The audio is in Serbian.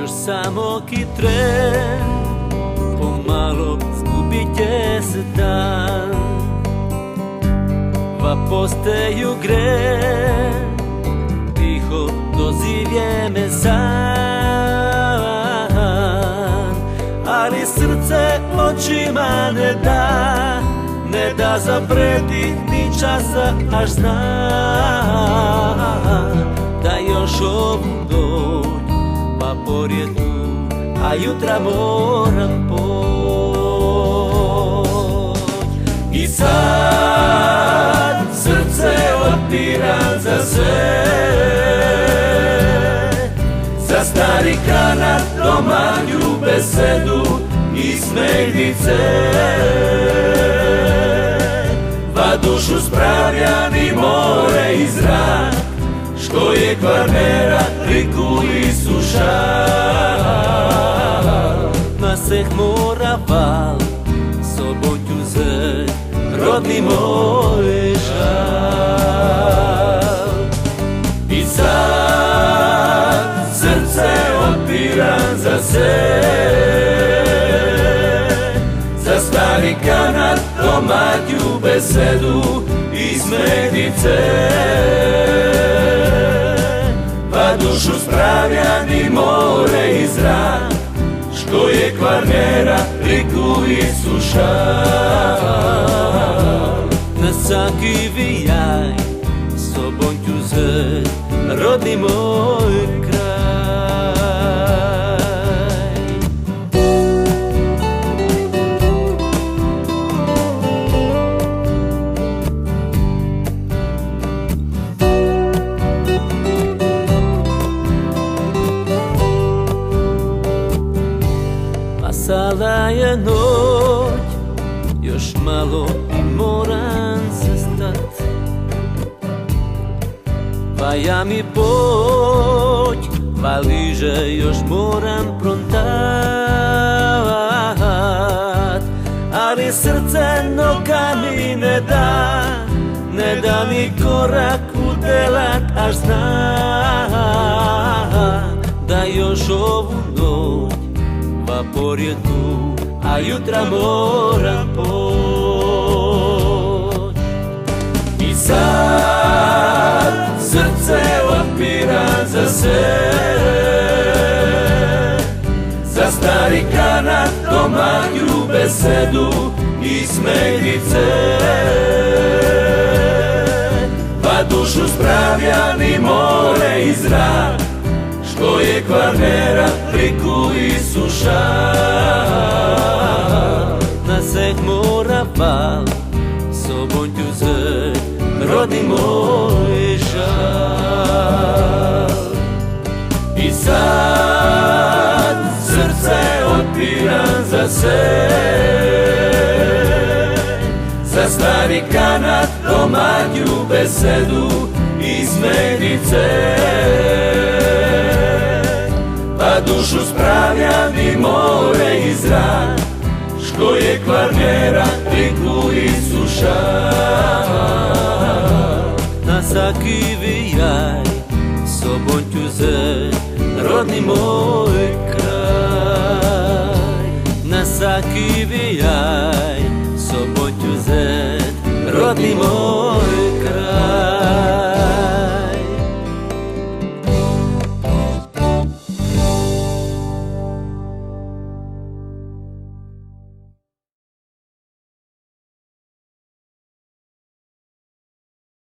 još samo tren, pomalo zgubit će se dan. Va postaju gre, tiho dozivje me san, ali srce očima ne da zapreti ni časa, až znam da još ovu noć pa porjedu, a jutra moram poć. I sad srce otpiram za sve, za stari kanat, domaću besedu i smejnice. Va dušu spravlja ni more i zrak, što je Kvarnera, riku i suša. Na seh mora val, sobom ću zet, rodni moj žal. I sad srce otpiram za sve, za stari kanat, domaću besedu i smejnice. Pa dušu spravlja ni more i zrak, što je Kvarnera, riku i suša. Na svaki vijaj, sobom ću zet, rodni moj kraj. Sada je noć, još malo i moram se stat, pa ja mi poć, pa liže još moram prontat. Ali srce noga mi ne da mi korak udelat, až znam da još ovu noć pa porjedu, a jutra moram poć. I sad srce otpiram za sve, za stari kanat, domaću besedu i smejnice. Pa dušu spravlja ni more i zrak, što je Kvarnera, riku i suša. Na seh mora val, sobom ću zet, rodni moj žal. I sad srce otpiram za sve, za stari kanat, domaću besedu i smejnice. Pa dušu spravlja ni more i zrak, što je Kvarnera, riku i suša. Na svaki vijaj, sobom ću zet, rodni moj kraj. Na svaki vijaj,